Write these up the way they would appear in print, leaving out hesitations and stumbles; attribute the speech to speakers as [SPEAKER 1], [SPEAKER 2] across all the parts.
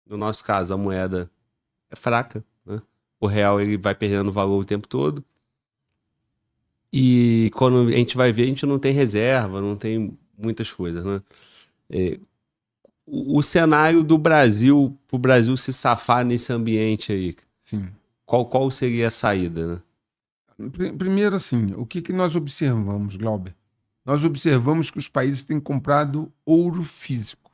[SPEAKER 1] no nosso caso, a moeda é fraca, né? O real ele vai perdendo valor o tempo todo. E quando a gente vai ver, a gente não tem reserva, não tem muitas coisas, né? É, o cenário do Brasil, para o Brasil se safar nesse ambiente aí,
[SPEAKER 2] Sim.
[SPEAKER 1] qual seria a saída, né?
[SPEAKER 2] Primeiro, assim, o que nós observamos, Glauber? Nós observamos que os países têm comprado ouro físico.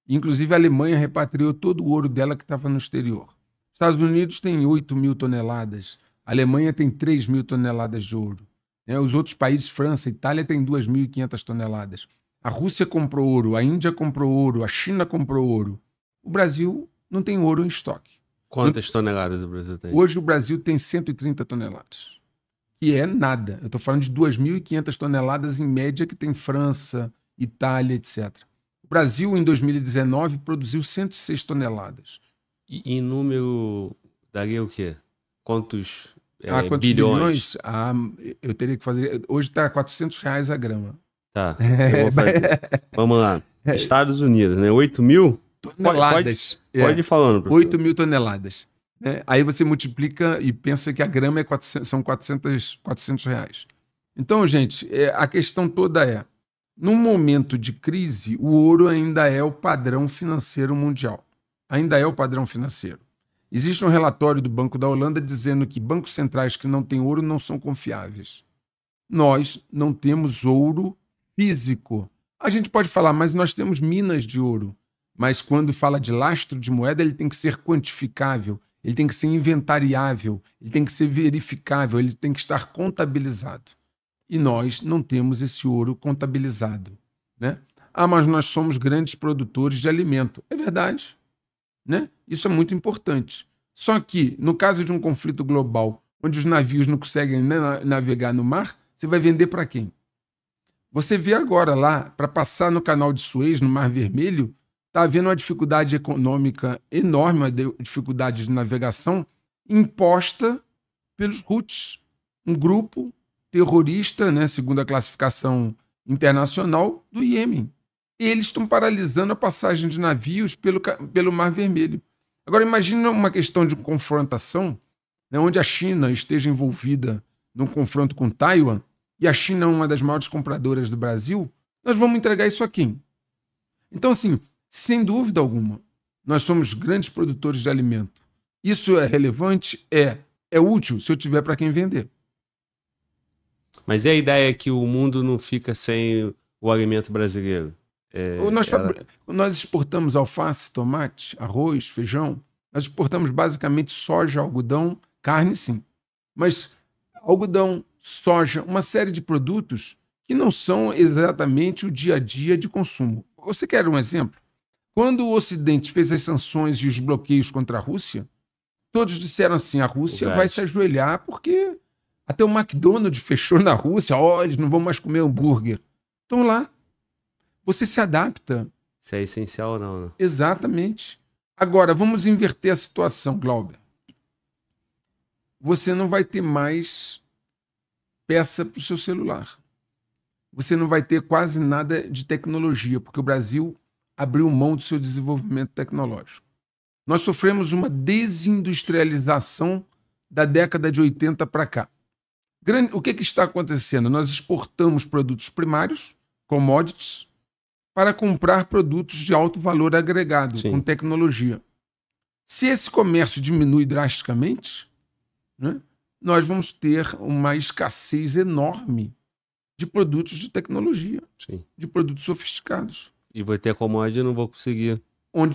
[SPEAKER 2] Inclusive, a Alemanha repatriou todo o ouro dela que estava no exterior. Estados Unidos tem 8.000 toneladas. A Alemanha tem 3.000 toneladas de ouro. Né? Os outros países, França e Itália, têm 2.500 toneladas. A Rússia comprou ouro, a Índia comprou ouro, a China comprou ouro. O Brasil não tem ouro em estoque.
[SPEAKER 1] Quantas toneladas o Brasil tem?
[SPEAKER 2] Hoje o Brasil tem 130 toneladas. Que é nada. Eu estou falando de 2.500 toneladas em média que tem França, Itália, etc. O Brasil, em 2019, produziu 106 toneladas.
[SPEAKER 1] E em número, daria o quê? Quantos
[SPEAKER 2] Quantos
[SPEAKER 1] bilhões?
[SPEAKER 2] bilhões? Eu teria que fazer... Hoje está R$ 400 a grama.
[SPEAKER 1] Tá, eu vou fazer. Vamos lá. Estados Unidos, né? 8 mil?
[SPEAKER 2] Toneladas.
[SPEAKER 1] Pode ir falando, professor.
[SPEAKER 2] 8.000 toneladas. Né? Aí você multiplica e pensa que a grama são 400 reais. Então, gente, a questão toda é, num momento de crise, o ouro ainda é o padrão financeiro mundial. Ainda é o padrão financeiro. Existe um relatório do Banco da Holanda dizendo que bancos centrais que não têm ouro não são confiáveis. Nós não temos ouro físico. A gente pode falar, mas nós temos minas de ouro. Mas quando fala de lastro de moeda, ele tem que ser quantificável, ele tem que ser inventariável, ele tem que ser verificável, ele tem que estar contabilizado. E nós não temos esse ouro contabilizado. Né? Mas nós somos grandes produtores de alimento. É verdade. Né? Isso é muito importante. Só que, no caso de um conflito global, onde os navios não conseguem navegar no mar, você vai vender para quem? Você vê agora lá, para passar no canal de Suez, no Mar Vermelho, está havendo uma dificuldade econômica enorme, uma dificuldade de navegação imposta pelos Houthis, um grupo terrorista, né, segundo a classificação internacional, do Iêmen. Eles estão paralisando a passagem de navios pelo Mar Vermelho. Agora, imagina uma questão de confrontação, né, onde a China esteja envolvida num confronto com Taiwan, e a China é uma das maiores compradoras do Brasil, nós vamos entregar isso a quem? Então, assim, sem dúvida alguma, nós somos grandes produtores de alimento. Isso é relevante? É útil se eu tiver para quem vender.
[SPEAKER 1] Mas e a ideia que o mundo não fica sem o alimento brasileiro?
[SPEAKER 2] Nós exportamos alface, tomate, arroz, feijão. Nós exportamos basicamente soja, algodão, carne, sim. Mas algodão, soja, uma série de produtos que não são exatamente o dia a dia de consumo. Você quer um exemplo? Quando o Ocidente fez as sanções e os bloqueios contra a Rússia, todos disseram assim, a Rússia vai se ajoelhar porque até o McDonald's fechou na Rússia, eles não vão mais comer hambúrguer. Então lá, você se adapta.
[SPEAKER 1] Isso é essencial ou não, né?
[SPEAKER 2] Exatamente. Agora, vamos inverter a situação, Glauber. Você não vai ter mais peça para o seu celular. Você não vai ter quase nada de tecnologia, porque o Brasil abriu mão do seu desenvolvimento tecnológico. Nós sofremos uma desindustrialização da década de 80 para cá. O que está acontecendo? Nós exportamos produtos primários, commodities, para comprar produtos de alto valor agregado, com tecnologia. Se esse comércio diminui drasticamente, né, nós vamos ter uma escassez enorme de produtos de tecnologia, de produtos sofisticados.
[SPEAKER 1] E vai ter commodity e não vou conseguir.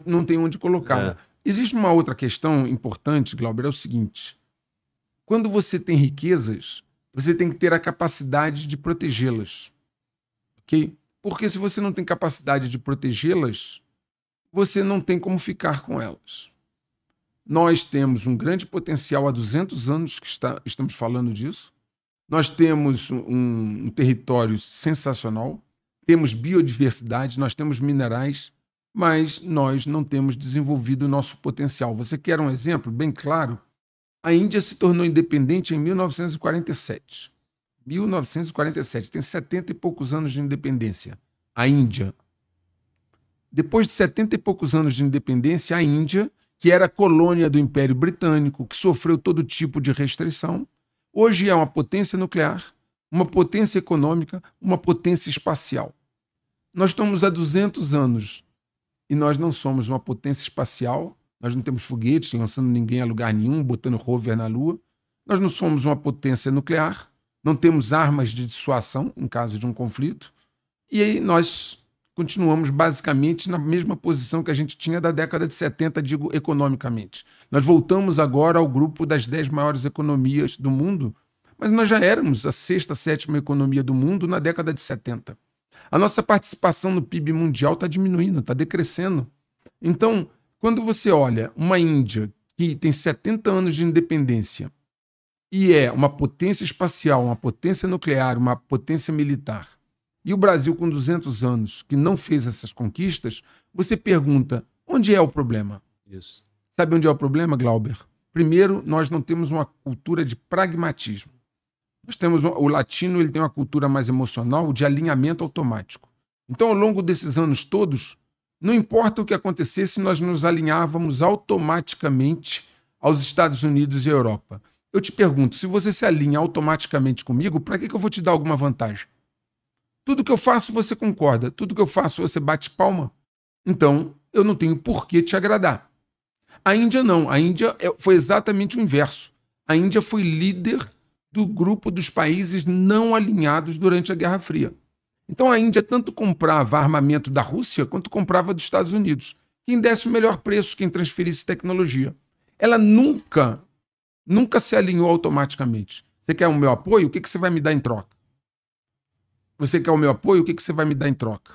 [SPEAKER 2] Não tem onde colocar. Existe uma outra questão importante, Glauber, é o seguinte. Quando você tem riquezas, você tem que ter a capacidade de protegê-las. Ok? Porque se você não tem capacidade de protegê-las, você não tem como ficar com elas. Nós temos um grande potencial há 200 anos que estamos falando disso. Nós temos um território sensacional, temos biodiversidade, nós temos minerais, mas nós não temos desenvolvido o nosso potencial. Você quer um exemplo bem claro? A Índia se tornou independente em 1947. 1947, tem 70 e poucos anos de independência. A Índia. Depois de 70 e poucos anos de independência, a Índia, que era colônia do Império Britânico, que sofreu todo tipo de restrição, hoje é uma potência nuclear, uma potência econômica, uma potência espacial. Nós estamos há 200 anos e nós não somos uma potência espacial, nós não temos foguetes lançando ninguém a lugar nenhum, botando rover na Lua, nós não somos uma potência nuclear, não temos armas de dissuasão em caso de um conflito, e aí nós continuamos basicamente na mesma posição que a gente tinha da década de 70, digo economicamente. Nós voltamos agora ao grupo das 10 maiores economias do mundo, mas nós já éramos a 6ª, 7ª economia do mundo na década de 70. A nossa participação no PIB mundial está diminuindo, está decrescendo. Então, quando você olha uma Índia que tem 70 anos de independência e é uma potência espacial, uma potência nuclear, uma potência militar, e o Brasil com 200 anos que não fez essas conquistas, você pergunta, onde é o problema?
[SPEAKER 1] Isso.
[SPEAKER 2] Sabe onde é o problema, Glauber? Primeiro, nós não temos uma cultura de pragmatismo. Nós temos o latino, ele tem uma cultura mais emocional de alinhamento automático. Então, ao longo desses anos todos, não importa o que acontecesse, nós nos alinhávamos automaticamente aos Estados Unidos e à Europa. Eu te pergunto, se você se alinha automaticamente comigo, para que eu vou te dar alguma vantagem? Tudo que eu faço, você concorda. Tudo que eu faço, você bate palma. Então, eu não tenho por que te agradar. A Índia não. A Índia foi exatamente o inverso. A Índia foi líder do grupo dos países não alinhados durante a Guerra Fria. Então, a Índia tanto comprava armamento da Rússia quanto comprava dos Estados Unidos. Quem desse o melhor preço, quem transferisse tecnologia. Ela nunca se alinhou automaticamente. Você quer o meu apoio? O que você vai me dar em troca? Você quer o meu apoio? O que você vai me dar em troca?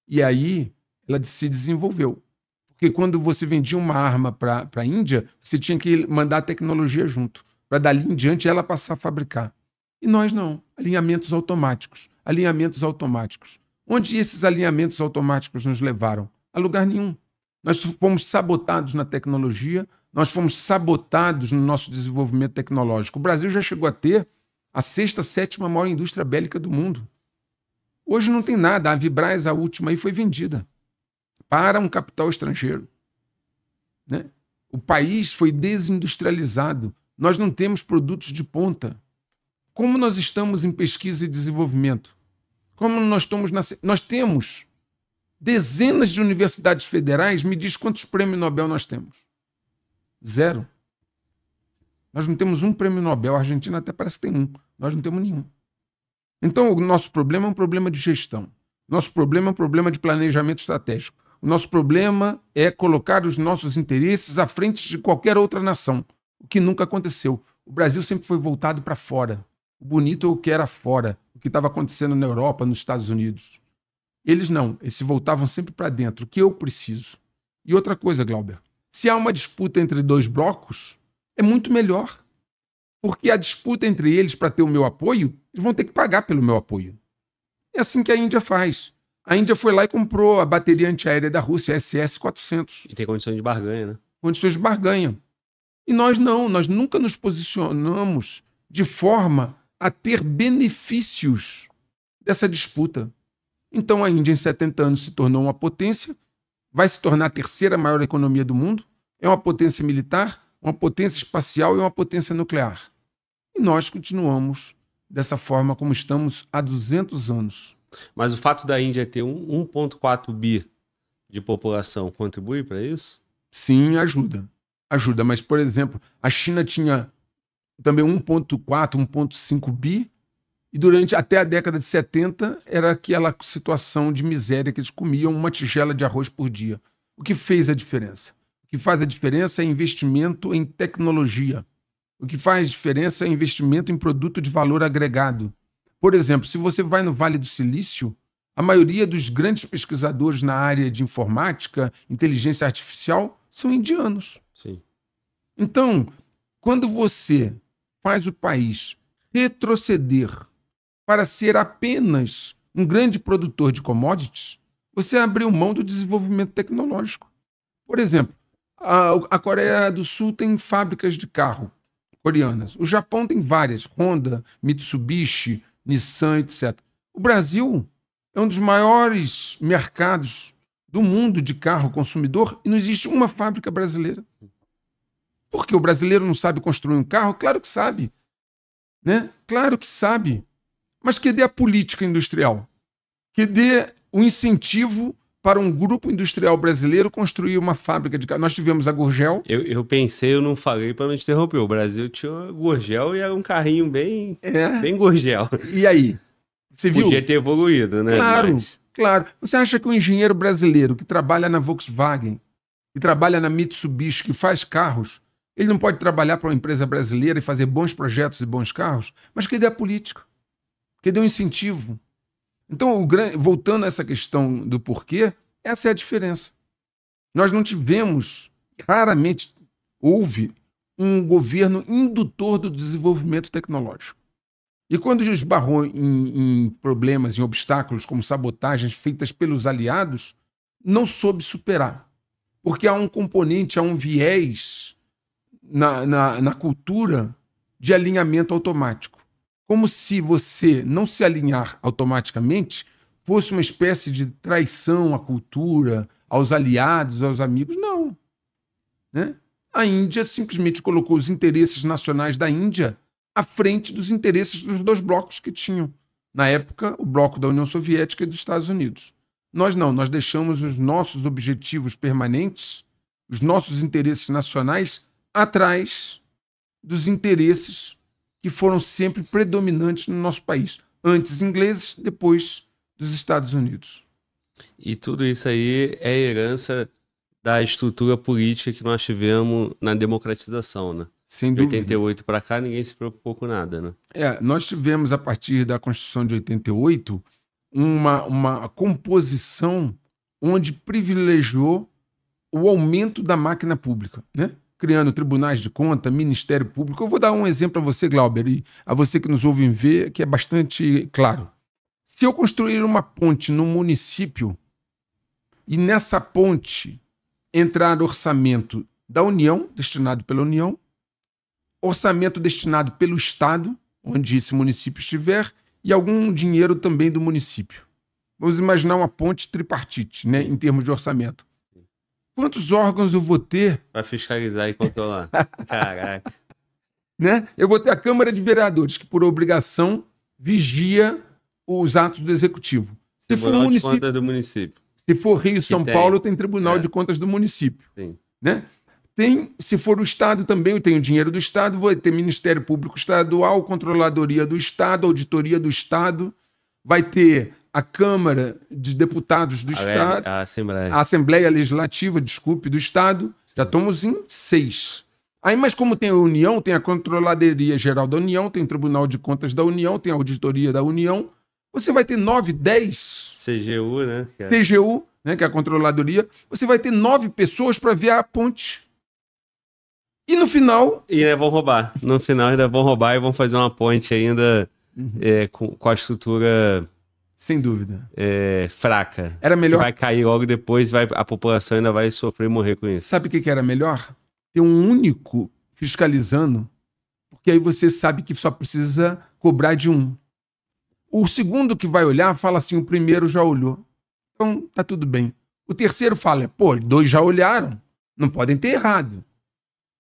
[SPEAKER 2] E aí ela se desenvolveu. Porque quando você vendia uma arma para a Índia, você tinha que mandar a tecnologia junto, para dali em diante ela passar a fabricar. E nós não. Alinhamentos automáticos. Alinhamentos automáticos. Onde esses alinhamentos automáticos nos levaram? A lugar nenhum. Nós fomos sabotados na tecnologia, nós fomos sabotados no nosso desenvolvimento tecnológico. O Brasil já chegou a ter a 6ª, 7ª maior indústria bélica do mundo. Hoje não tem nada. A Vibraz, a última aí, foi vendida para um capital estrangeiro. Né? O país foi desindustrializado. Nós não temos produtos de ponta. Como nós estamos em pesquisa e desenvolvimento? Como nós temos dezenas de universidades federais. Me diz quantos prêmios Nobel nós temos? 0. Nós não temos um prêmio Nobel. A Argentina até parece que tem um. Nós não temos nenhum. Então, o nosso problema é um problema de gestão. Nosso problema é um problema de planejamento estratégico. O nosso problema é colocar os nossos interesses à frente de qualquer outra nação, o que nunca aconteceu. O Brasil sempre foi voltado para fora. O bonito é o que era fora, o que estava acontecendo na Europa, nos Estados Unidos. Eles não, eles se voltavam sempre para dentro, o que eu preciso. E outra coisa, Glauber, se há uma disputa entre 2 blocos, é muito melhor. Porque a disputa entre eles para ter o meu apoio, eles vão ter que pagar pelo meu apoio. É assim que a Índia faz. A Índia foi lá e comprou a bateria antiaérea da Rússia, SS-400.
[SPEAKER 1] E tem condições de barganha, né?
[SPEAKER 2] Condições de barganha. E nós não, nós nunca nos posicionamos de forma a ter benefícios dessa disputa. Então a Índia em 70 anos se tornou uma potência, vai se tornar a 3ª maior economia do mundo, é uma potência militar, uma potência espacial e uma potência nuclear. E nós continuamos dessa forma como estamos há 200 anos.
[SPEAKER 1] Mas o fato da Índia ter 1,4 bi de população contribui para isso?
[SPEAKER 2] Sim, ajuda. Ajuda, mas, por exemplo, a China tinha também 1,4, 1,5 bi, e durante até a década de 70 era aquela situação de miséria que eles comiam uma tigela de arroz por dia. O que fez a diferença? O que faz a diferença é investimento em tecnologia. O que faz diferença é investimento em produto de valor agregado. Por exemplo, se você vai no Vale do Silício, a maioria dos grandes pesquisadores na área de informática, inteligência artificial, são indianos.
[SPEAKER 1] Sim.
[SPEAKER 2] Então, quando você faz o país retroceder para ser apenas um grande produtor de commodities, você abriu mão do desenvolvimento tecnológico. Por exemplo, a Coreia do Sul tem fábricas de carro coreanas. O Japão tem várias, Honda, Mitsubishi, Nissan, etc. O Brasil é um dos maiores mercados do mundo de carro consumidor e não existe uma fábrica brasileira. Por que o brasileiro não sabe construir um carro? Claro que sabe, né? Claro que sabe. Mas cadê a política industrial? Cadê o incentivo para um grupo industrial brasileiro construir uma fábrica de carro? Nós tivemos a Gurgel.
[SPEAKER 1] Eu pensei, eu não falei para não te interromper. O Brasil tinha a Gurgel e era um carrinho bem Gurgel.
[SPEAKER 2] E aí? Você viu?
[SPEAKER 1] Podia ter evoluído, né?
[SPEAKER 2] Claro, claro. Você acha que um engenheiro brasileiro que trabalha na Volkswagen, que trabalha na Mitsubishi, que faz carros, ele não pode trabalhar para uma empresa brasileira e fazer bons projetos e bons carros? Mas cadê a política? Cadê o incentivo? Então, voltando a essa questão do porquê, essa é a diferença. Nós não tivemos, raramente houve um governo indutor do desenvolvimento tecnológico. E quando esbarrou em problemas, em obstáculos, como sabotagens feitas pelos aliados, não soube superar. Porque há um componente, há um viés na cultura de alinhamento automático. Como se você não se alinhar automaticamente fosse uma espécie de traição à cultura, aos aliados, aos amigos. Não. Né? A Índia simplesmente colocou os interesses nacionais da Índia à frente dos interesses dos dois blocos que tinham. Na época, o bloco da União Soviética e dos Estados Unidos. Nós não, nós deixamos os nossos objetivos permanentes, os nossos interesses nacionais, atrás dos interesses que foram sempre predominantes no nosso país. Antes ingleses, depois dos Estados Unidos.
[SPEAKER 1] E tudo isso aí é herança da estrutura política que nós tivemos na democratização, né?
[SPEAKER 2] Sem
[SPEAKER 1] de
[SPEAKER 2] dúvida.
[SPEAKER 1] 88 para cá, ninguém se preocupou com nada, né?
[SPEAKER 2] Nós tivemos, a partir da Constituição de 88, uma composição onde privilegiou o aumento da máquina pública, né? Criando tribunais de conta, Ministério Público. Eu vou dar um exemplo a você, Glauber, e a você que nos ouve ver, que é bastante claro. Se eu construir uma ponte no município e nessa ponte entrar orçamento da União, destinado pela União, orçamento destinado pelo Estado, onde esse município estiver, e algum dinheiro também do município. Vamos imaginar uma ponte tripartite, né, em termos de orçamento. Quantos órgãos eu vou ter
[SPEAKER 1] para fiscalizar e controlar? Caraca.
[SPEAKER 2] Né? Eu vou ter a Câmara de Vereadores, que por obrigação vigia os atos do Executivo. Se for um município,
[SPEAKER 1] de contas do município.
[SPEAKER 2] Se for Rio e São Paulo, tem Tribunal de Contas do município.
[SPEAKER 1] Sim.
[SPEAKER 2] Né? Se for o Estado também, eu tenho dinheiro do Estado, vou ter Ministério Público Estadual, Controladoria do Estado, Auditoria do Estado, vai ter a Câmara de Deputados do Estado, a Assembleia Legislativa, desculpe, do Estado. Já estamos em 6. Aí, mas como tem a União, tem a Controladoria Geral da União, tem o Tribunal de Contas da União, tem a Auditoria da União, você vai ter 9, 10...
[SPEAKER 1] CGU, né?
[SPEAKER 2] CGU, né, que é a Controladoria, você vai ter 9 pessoas para ver a ponte. E no final...
[SPEAKER 1] E ainda vão roubar. No final ainda vão roubar e vão fazer uma ponte ainda com a estrutura...
[SPEAKER 2] Sem dúvida.
[SPEAKER 1] Fraca.
[SPEAKER 2] Era melhor...
[SPEAKER 1] Que vai cair logo depois, a população ainda vai sofrer e morrer com isso.
[SPEAKER 2] Sabe o que era melhor? Ter um único fiscalizando, porque aí você sabe que só precisa cobrar de um. O segundo que vai olhar fala assim, o primeiro já olhou. Então, tá tudo bem. O terceiro fala, 2 já olharam, não podem ter errado.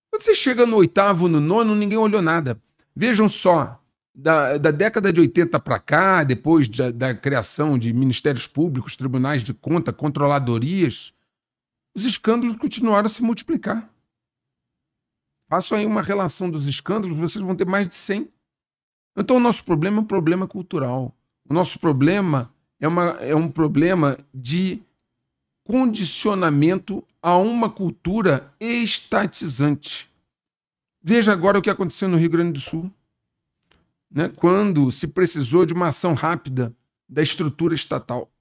[SPEAKER 2] Quando você chega no 8º, no 9º, ninguém olhou nada. Vejam só, da década de 80 para cá, depois da criação de ministérios públicos, tribunais de conta, controladorias, os escândalos continuaram a se multiplicar. Façam aí uma relação dos escândalos, vocês vão ter mais de 100. Então o nosso problema é um problema cultural. O nosso problema é um problema de condicionamento a uma cultura estatizante. Veja agora o que aconteceu no Rio Grande do Sul. Né, quando se precisou de uma ação rápida da estrutura estatal.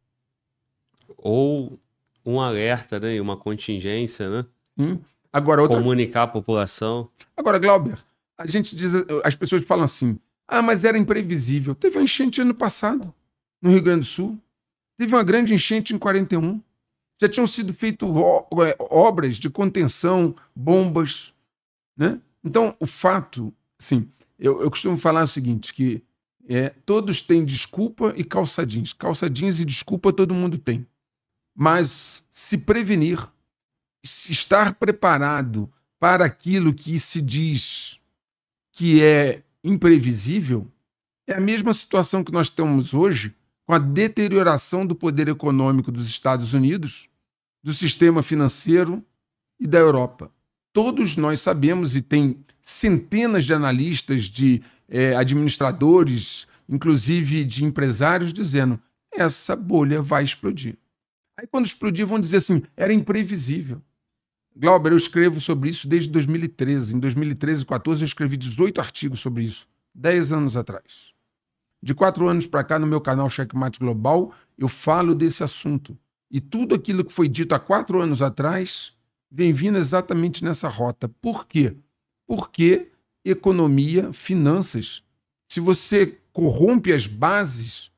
[SPEAKER 1] Ou um alerta, né, uma contingência, né?
[SPEAKER 2] Agora,
[SPEAKER 1] comunicar a população.
[SPEAKER 2] Agora, Glauber, a gente diz, as pessoas falam assim, mas era imprevisível. Teve uma enchente ano passado, no Rio Grande do Sul. Teve uma grande enchente em 41. Já tinham sido feitas obras de contenção, bombas. Né? Então, o fato, assim... Eu costumo falar o seguinte, que todos têm desculpa e calça jeans. Calça jeans e desculpa todo mundo tem. mas se prevenir, se estar preparado para aquilo que se diz que é imprevisível, é a mesma situação que nós temos hoje com a deterioração do poder econômico dos Estados Unidos, do sistema financeiro e da Europa. Todos nós sabemos, e tem centenas de analistas, de administradores, inclusive de empresários, dizendo: essa bolha vai explodir. Aí quando explodir vão dizer assim, era imprevisível. Glauber, eu escrevo sobre isso desde 2013. Em 2013 e 2014 eu escrevi 18 artigos sobre isso, 10 anos atrás. De 4 anos para cá, no meu canal Checkmate Global, eu falo desse assunto. E tudo aquilo que foi dito há 4 anos atrás vem vindo exatamente nessa rota. Por quê? Porque economia, finanças, se você corrompe as bases,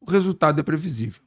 [SPEAKER 2] o resultado é previsível.